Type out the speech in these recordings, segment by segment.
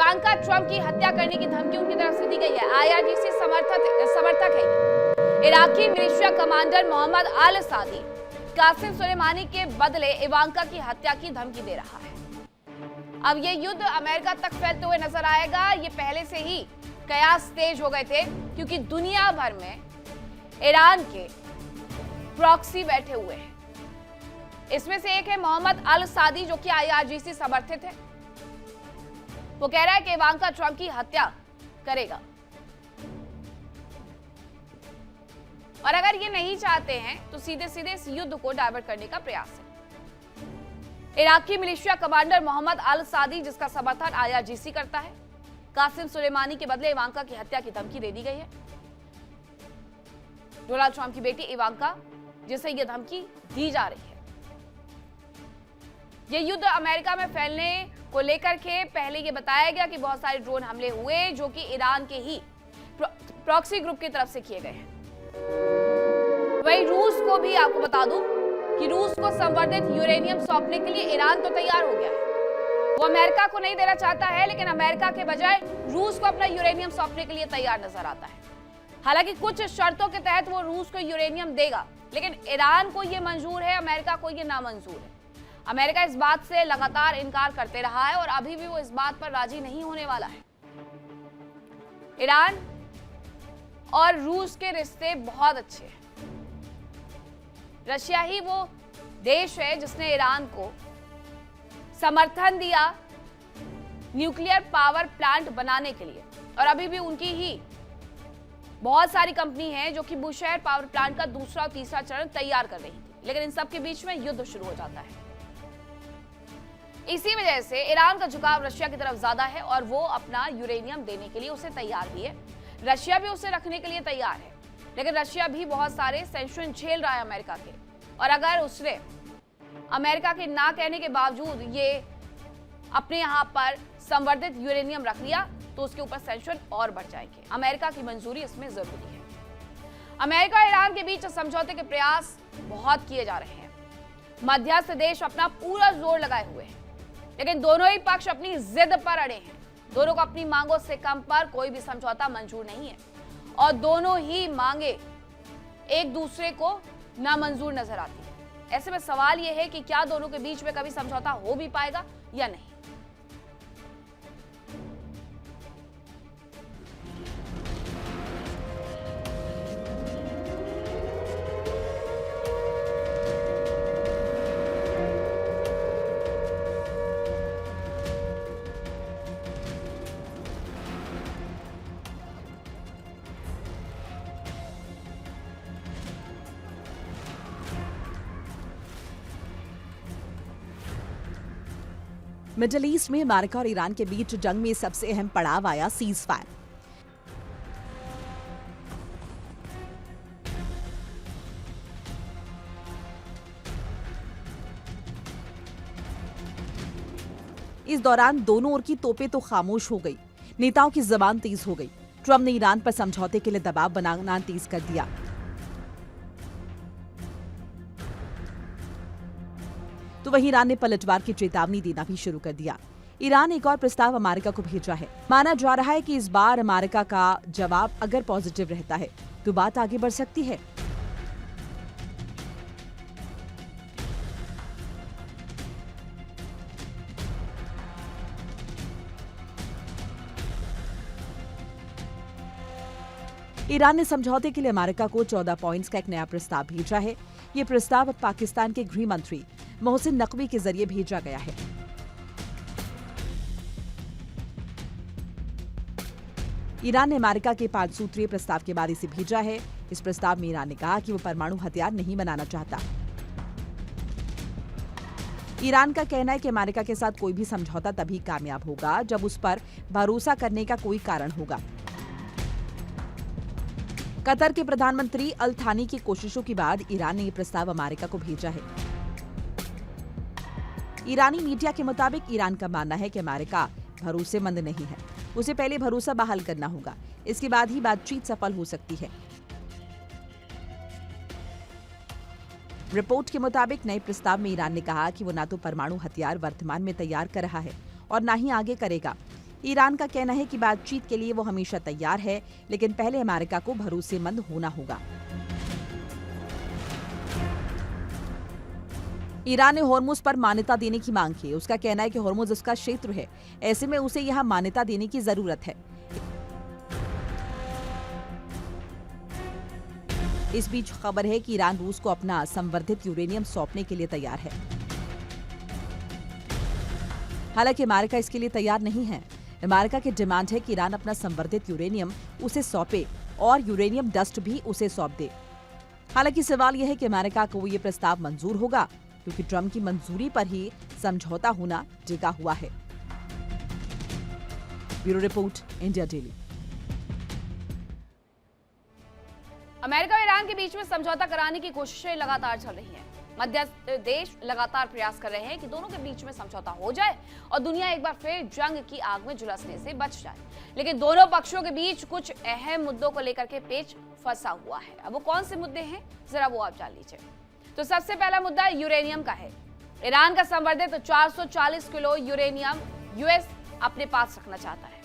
Ivanka Trump की हत्या करने की धमकी उनकी तरफ से दी गई है। आईआरजीसी समर्थक है ये। इराकी मिलिशिया कमांडर मोहम्मद अल सादी कासिम सुलेमानी के बदले इवांका की हत्या की धमकी दे रहा है। अब ये युद्ध अमेरिका तक फैलते हुए नजर आएगा। ये पहले से ही कयास तेज हो गए थे, क्योंकि दुनिया भर में ईरान के प्रॉक्सी बैठे हुए हैं। इसमें से एक है मोहम्मद अल सादी, जो कि आईआरजीसी समर्थित है। वो कह रहा है कि इवांका ट्रंप की हत्या करेगा, और अगर ये नहीं चाहते हैं तो सीधे सीधे इस युद्ध को डायवर्ट करने का प्रयास है। इराकी मिलिशिया कमांडर मोहम्मद अल सादी, जिसका समर्थन आईआरजीसी करता है, कासिम सुलेमानी के बदले इवांका की हत्या की धमकी दे दी गई है। डोनाल्ड ट्रंप की बेटी इवांका, जिसे यह धमकी दी जा रही है। यह युद्ध अमेरिका में फैलने को लेकर के पहले यह बताया गया कि बहुत सारे ड्रोन हमले हुए, जो कि ईरान के ही प्रॉक्सी ग्रुप की तरफ से किए गए हैं। वहीं रूस को भी आपको बता दूं कि रूस को संवर्धित यूरेनियम सौंपने के लिए ईरान तो तैयार हो गया है। वो अमेरिका को नहीं देना चाहता है, लेकिन अमेरिका के बजाय रूस को अपना यूरेनियम सौंपने के लिए तैयार नजर आता है। हालांकि कुछ शर्तों के तहत वो रूस को यूरेनियम देगा, लेकिन ईरान को यह मंजूर है, अमेरिका को यह नामंजूर है। अमेरिका इस बात से लगातार इनकार करते रहा है और अभी भी वो इस बात पर राजी नहीं होने वाला है। ईरान और रूस के रिश्ते बहुत अच्छे हैं। रशिया ही वो देश है जिसने ईरान को समर्थन दिया न्यूक्लियर पावर प्लांट बनाने के लिए, और अभी भी उनकी ही बहुत सारी कंपनी है जो कि बुशहर पावर प्लांट का दूसरा और तीसरा चरण तैयार कर रही थी। लेकिन इन सब के बीच में युद्ध शुरू हो जाता है। इसी वजह से ईरान का झुकाव रशिया की तरफ ज्यादा है और वो अपना यूरेनियम देने के लिए उसे तैयार भी है। रशिया भी उसे रखने के लिए तैयार है, लेकिन रशिया भी बहुत सारे सैंक्शन झेल रहा है अमेरिका के, और अगर उसने अमेरिका के ना कहने के बावजूद ये अपने यहां पर संवर्धित यूरेनियम रख लिया तो उसके ऊपर सैंक्शन और बढ़ जाएंगे। अमेरिका की मंजूरी इसमें जरूरी है। अमेरिका और ईरान के बीच समझौते के प्रयास बहुत किए जा रहे हैं। मध्यस्थ देश अपना पूरा जोर लगाए हुए हैं, लेकिन दोनों ही पक्ष अपनी जिद पर अड़े हैं। दोनों को अपनी मांगों से कम पर कोई भी समझौता मंजूर नहीं है, और दोनों ही मांगे एक दूसरे को नामंजूर नजर आती है। ऐसे में सवाल यह है कि क्या दोनों के बीच में कभी समझौता हो भी पाएगा या नहीं। मिडिल ईस्ट में अमेरिका और ईरान के बीच जंग में सबसे अहम पड़ाव आया सीज फायर। इस दौरान दोनों ओर की तोपें तो खामोश हो गई, नेताओं की जबान तेज हो गई। ट्रंप ने ईरान पर समझौते के लिए दबाव बनाना तेज कर दिया। तो वहीं ईरान ने पलटवार की चेतावनी देना भी शुरू कर दिया। ईरान एक और प्रस्ताव अमेरिका को भेजा है। माना जा रहा है कि इस बार अमेरिका का जवाब अगर पॉजिटिव रहता है तो बात आगे बढ़ सकती है। ईरान ने समझौते के लिए अमेरिका को 14 पॉइंट्स का एक नया प्रस्ताव भेजा है। ये प्रस्ताव पाकिस्तान के गृह मंत्री मोहसिन नकवी के जरिए भेजा गया है। ईरान ने अमेरिका के 5 सूत्रीय प्रस्ताव के बाद इसे भेजा है। इस प्रस्ताव में ईरान ने कहा कि वो परमाणु हथियार नहीं बनाना चाहता। ईरान का कहना है कि अमेरिका के साथ कोई भी समझौता तभी कामयाब होगा जब उस पर भरोसा करने का कोई कारण होगा। कतर के प्रधानमंत्री अल थानी की कोशिशों के बाद ईरान ने यह प्रस्ताव अमेरिका को भेजा है। ईरानी मीडिया के मुताबिक ईरान का मानना है कि अमेरिका भरोसेमंद नहीं है, उसे पहले भरोसा बहाल करना होगा, इसके बाद ही बातचीत सफल हो सकती है। रिपोर्ट के मुताबिक नए प्रस्ताव में ईरान ने कहा कि वो ना तो परमाणु हथियार वर्तमान में तैयार कर रहा है और ना ही आगे करेगा। ईरान का कहना है कि बातचीत के लिए वो हमेशा तैयार है, लेकिन पहले अमेरिका को भरोसेमंद होना होगा। ईरान ने हॉर्मुज पर मान्यता देने की मांग की। उसका कहना है कि हॉर्मुज उसका क्षेत्र है, ऐसे में उसे यहाँ मान्यता देने की जरूरत है। इस बीच खबर है कि ईरान रूस को अपना संवर्धित यूरेनियम सौंपने के लिए तैयार है। हालांकि अमेरिका इसके लिए तैयार नहीं है। अमेरिका की डिमांड है कि ईरान अपना संवर्धित यूरेनियम उसे सौंपे और यूरेनियम डस्ट भी उसे सौंप दे। हालांकि सवाल यह है कि अमेरिका को ये प्रस्ताव मंजूर होगा, क्योंकि ट्रंप की मंजूरी पर ही समझौता होना टिका हुआ है। Bureau report, India daily. America और ईरान के बीच में समझौता कराने की कोशिशें लगातार चल रही हैं। मध्यस्थ देश लगातार प्रयास कर रहे हैं कि दोनों के बीच में समझौता हो जाए और दुनिया एक बार फिर जंग की आग में झुलसने से बच जाए। लेकिन दोनों पक्षों के बीच कुछ अहम मुद्दों को लेकर के पेच फंसा हुआ है। अब वो कौन से मुद्दे हैं, जरा वो आप जान लीजिए। तो सबसे पहला मुद्दा यूरेनियम का है। ईरान का संवर्धित 440 किलो यूरेनियम यूएस अपने पास रखना चाहता है।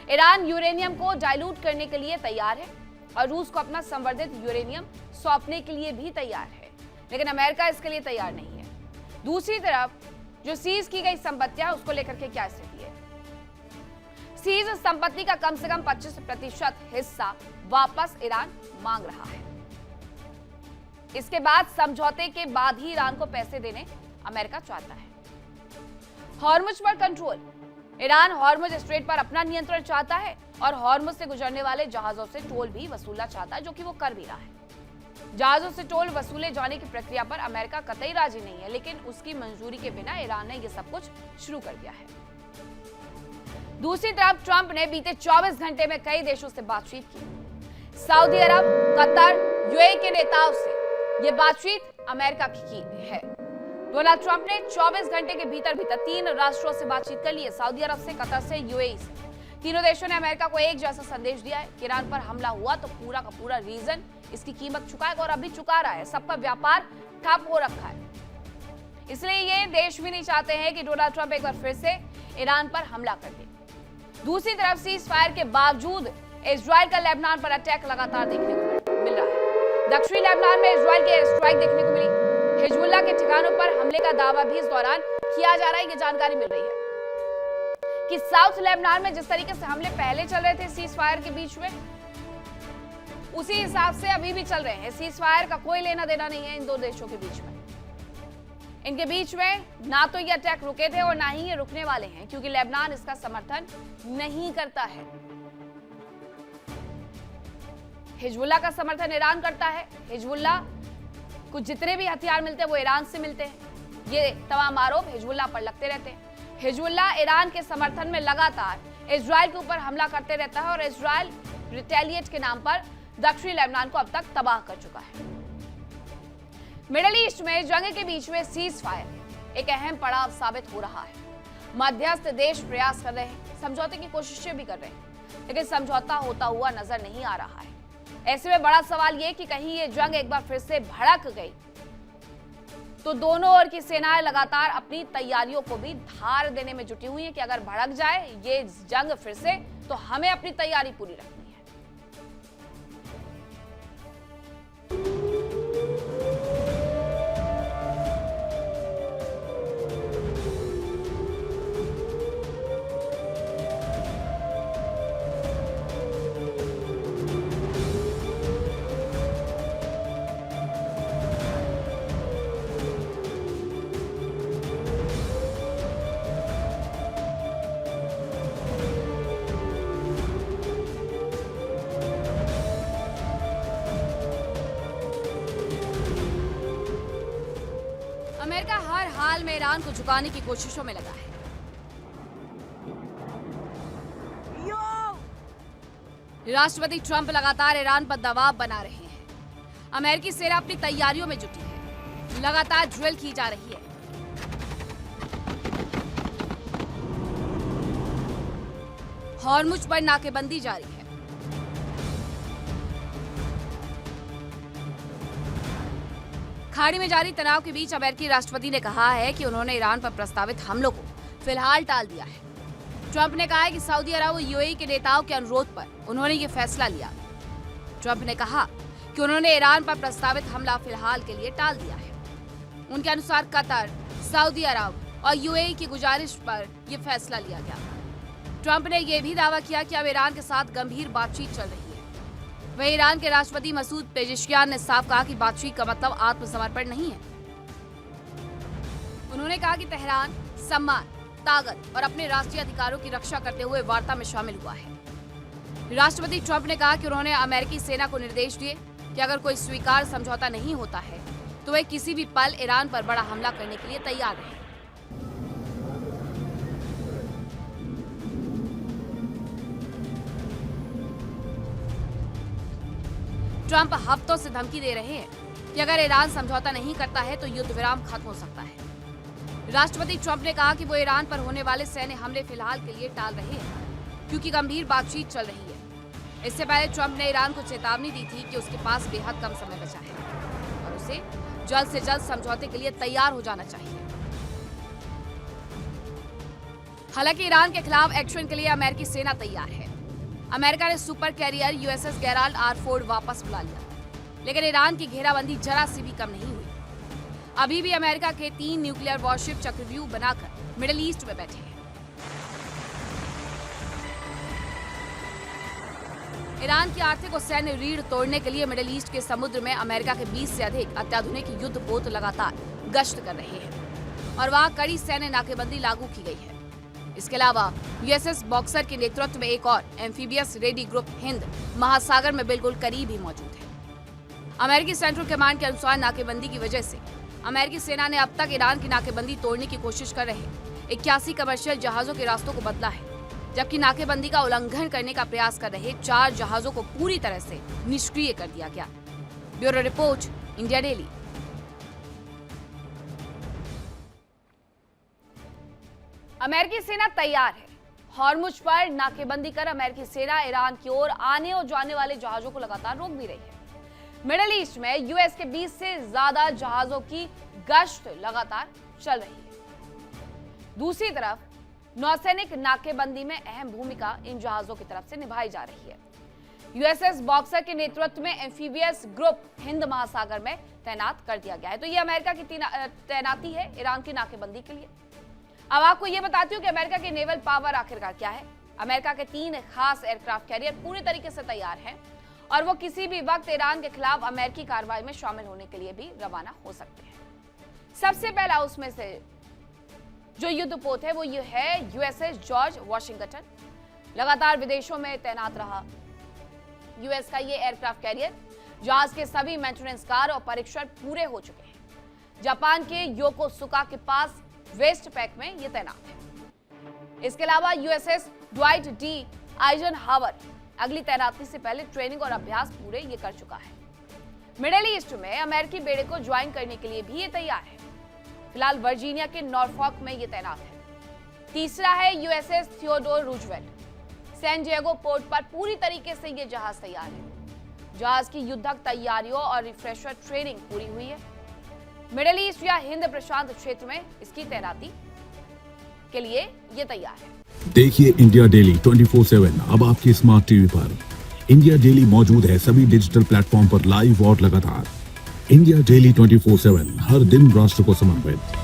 ईरान यूरेनियम को डाइल्यूट करने के लिए तैयार है और रूस को अपना संवर्धित यूरेनियम सौंपने के लिए भी तैयार है, लेकिन अमेरिका इसके लिए तैयार नहीं है। दूसरी तरफ जो सीज की गई संपत्तियां, उसको लेकर के क्या स्थिति है? सीज संपत्ति का कम से कम 25% हिस्सा वापस ईरान मांग रहा है। इसके बाद समझौते के बाद ही ईरान को पैसे देने अमेरिका चाहता है। हॉर्मुज पर कंट्रोल। ईरान हॉर्मुज स्ट्रेट पर अपना नियंत्रण चाहता है और हॉर्मुज से गुजरने वाले जहाजों से टोल भी वसूलना चाहता है, जो कि वो कर भी रहा है। जहाजों से टोल वसूले जाने की प्रक्रिया पर अमेरिका कतई राजी नहीं है, लेकिन उसकी मंजूरी के बिना ईरान ने यह सब कुछ शुरू कर दिया है। दूसरी तरफ ट्रंप ने बीते 24 घंटे में कई देशों से बातचीत की। सऊदी अरब, कतर, यूएई के नेताओं से ये बातचीत अमेरिका की है। डोनाल्ड ट्रंप ने 24 घंटे के भीतर 3 राष्ट्रों से बातचीत कर ली है, सऊदी अरब से, कतर से, यूएई से। तीनों देशों ने अमेरिका को एक जैसा संदेश दिया है कि ईरान पर हमला हुआ तो पूरा का पूरा रीजन इसकी कीमत चुकाएगा और अभी चुका रहा है। सबका व्यापार ठप हो रखा है। इसलिए ये देश भी नहीं चाहते हैं कि डोनाल्ड ट्रंप एक बार फिर से ईरान पर हमला कर दे। दूसरी तरफ सीज फायर के बावजूद इजराइल का लेबनान पर अटैक लगातार देखने को मिल रहा है। दक्षिणी लेबनान में इजराइल की एयर स्ट्राइक देखने को मिली। हिजबुल्लाह के ठिकानों पर हमले का दावा भी इस दौरान किया जा रहा है। ये जानकारी मिल रही है कि साउथ लेबनान में जिस तरीके से हमले पहले चल रहे थे सीज फायर के बीच में, उसी हिसाब से अभी भी चल रहे हैं। सीज फायर का कोई लेना देना नहीं है इन दो देशों के बीच में। इनके बीच में ना तो ये अटैक रुके थे और ना ही ये रुकने वाले हैं, क्योंकि लेबनान इसका समर्थन नहीं करता है। हिजबुल्लाह का समर्थन ईरान करता है। हिजबुल्लाह को जितने भी हथियार मिलते हैं वो ईरान से मिलते हैं। ये तमाम आरोप हिजबुल्लाह पर लगते रहते हैं। हिजबुल्लाह ईरान के समर्थन में लगातार इजराइल के ऊपर हमला करते रहता है और इजराइल रिटेलिएट के नाम पर दक्षिणी लेबनान को अब तक तबाह कर चुका है। मिडिल ईस्ट में जंग के बीच में सीज फायर एक अहम पड़ाव साबित हो रहा है। मध्यस्थ देश प्रयास कर रहे हैं, समझौते की कोशिशें भी कर रहे हैं, लेकिन समझौता होता हुआ नजर नहीं आ रहा है। ऐसे में बड़ा सवाल यह कि कहीं ये जंग एक बार फिर से भड़क गई तो दोनों ओर की सेनाएं लगातार अपनी तैयारियों को भी धार देने में जुटी हुई हैं कि अगर भड़क जाए ये जंग फिर से तो हमें अपनी तैयारी पूरी रखनी है। अमेरिका हर हाल में ईरान को झुकाने की कोशिशों में लगा है। राष्ट्रपति ट्रंप लगातार ईरान पर दबाव बना रहे हैं। अमेरिकी सेना अपनी तैयारियों में जुटी है, लगातार ड्रिल की जा रही है। हॉर्मुज पर नाकेबंदी जारी है। खाड़ी में जारी तनाव के बीच अमेरिकी राष्ट्रपति ने कहा है कि उन्होंने ईरान पर प्रस्तावित हमलों को फिलहाल टाल दिया है। ट्रंप ने कहा है कि सऊदी अरब और यूएई के नेताओं के अनुरोध पर उन्होंने ये फैसला लिया। ट्रंप ने कहा कि उन्होंने ईरान पर प्रस्तावित हमला फिलहाल के लिए टाल दिया है। उनके अनुसार कतर, सऊदी अरब और यूएई की गुजारिश पर यह फैसला लिया गया। ट्रंप ने यह भी दावा किया कि अब ईरान के साथ गंभीर बातचीत चल रही है। वहीं ईरान के राष्ट्रपति मसूद पेजेश्कियान ने साफ कहा कि बातचीत का मतलब आत्मसमर्पण नहीं है। उन्होंने कहा कि तेहरान सम्मान, ताकत और अपने राष्ट्रीय अधिकारों की रक्षा करते हुए वार्ता में शामिल हुआ है। राष्ट्रपति ट्रंप ने कहा कि उन्होंने अमेरिकी सेना को निर्देश दिए कि अगर कोई स्वीकार्य समझौता नहीं होता है तो वे किसी भी पल ईरान पर बड़ा हमला करने के लिए तैयार हैं। ट्रंप हफ्तों से धमकी दे रहे हैं कि अगर ईरान समझौता नहीं करता है तो युद्ध विराम खत्म हो सकता है। राष्ट्रपति ट्रंप ने कहा कि वो ईरान पर होने वाले सैन्य हमले फिलहाल के लिए टाल रहे हैं क्योंकि गंभीर बातचीत चल रही है। इससे पहले ट्रंप ने ईरान को चेतावनी दी थी कि उसके पास बेहद कम समय बचा है और उसे जल्द से जल्द समझौते के लिए तैयार हो जाना चाहिए। हालांकि ईरान के खिलाफ एक्शन के लिए अमेरिकी सेना तैयार है। अमेरिका ने super career USS Gerald R Ford वापस बुला लिया, लेकिन ईरान की घेराबंदी जरा सी भी कम नहीं हुई। अभी भी अमेरिका के 3 न्यूक्लियर वॉरशिप चक्रव्यूह बनाकर मिडिल ईस्ट में बैठे हैं। ईरान की आर्थिक और सैन्य रीढ़ तोड़ने के लिए मिडिल ईस्ट के समुद्र में अमेरिका के 20 से अधिक अत्याधुनिक युद्धपोत लगातार गश्त कर रहे हैं और वहां कड़ी सैन्य नाकेबंदी लागू की गई है। इसके अलावा यूएसएस बॉक्सर के नेतृत्व में एक और एम्फीबियस रेडी ग्रुप हिंद महासागर में बिल्कुल करीब ही मौजूद है। अमेरिकी सेंट्रल कमांड के अनुसार नाकेबंदी की वजह से अमेरिकी सेना ने अब तक ईरान की नाकेबंदी तोड़ने की कोशिश कर रहे 81 कमर्शियल जहाजों के रास्तों को बदला है, जबकि नाकेबंदी का उल्लंघन करने का प्रयास कर रहे 4 जहाजों को पूरी तरह से निष्क्रिय कर दिया गया। Bureau report, India daily. अमेरिकी सेना तैयार है। हॉर्मुज पर नाकेबंदी कर अमेरिकी सेना ईरान की ओर आने और जाने वाले जहाजों को लगातार रोक भी रही है। मिडिल ईस्ट में यूएस के 20 से ज्यादा जहाजों की गश्त लगातार चल रही है। दूसरी तरफ नौसैनिक नाकेबंदी में अहम भूमिका इन जहाजों की तरफ से निभाई जा रही है। यूएसएस बॉक्सर के नेतृत्व में एम्फीबियस ग्रुप हिंद महासागर में तैनात कर दिया गया है। तो ये अमेरिका की तैनाती है ईरान की नाकेबंदी के लिए। अब आपको ये बताती हूँ कि अमेरिका के नेवल पावर आखिरकार क्या है। अमेरिका के 3 खास एयरक्राफ्ट कैरियर पूरी तरीके से तैयार हैं और वो किसी भी वक्त ईरान के खिलाफ अमेरिकी कार्रवाई में शामिल होने के लिए भी रवाना हो सकते हैं। सबसे पहला उसमें से जो युद्धपोत है वो ये है यूएसएस जॉर्ज वाशिंगटन। लगातार विदेशों में तैनात रहा यूएस का ये एयरक्राफ्ट कैरियर जहाज के सभी मेंटेनेंस कार्य और परीक्षण पूरे हो चुके हैं। जापान के योकोसुका के पास वेस्ट पैक में ये तैनात है। इसके अलावा यूएसएस ड्वाइट डी आइजनहावर अगली तैनाती से पहले ट्रेनिंग और अभ्यास पूरे ये कर चुका है। मिडिल ईस्ट में अमेरिकी बेड़े को ज्वाइन करने के लिए भी ये तैयार है। फिलहाल वर्जीनिया के नॉरफॉक में ये तैनात है। तीसरा है USS Theodore Roosevelt. San Diego port पर पूरी तरीके से ये जहाज तैयार है। जहाज की युद्धक तैयारियों और रिफ्रेशर ट्रेनिंग पूरी हुई है। मिडिल ईस्ट या हिंद प्रशांत क्षेत्र में इसकी तैनाती के लिए ये तैयार है। देखिए इंडिया डेली 24/7 अब आपके स्मार्ट टीवी पर। इंडिया डेली मौजूद है सभी डिजिटल प्लेटफॉर्म पर लाइव और लगातार। इंडिया डेली 24/7 हर दिन राष्ट्र को समर्पित।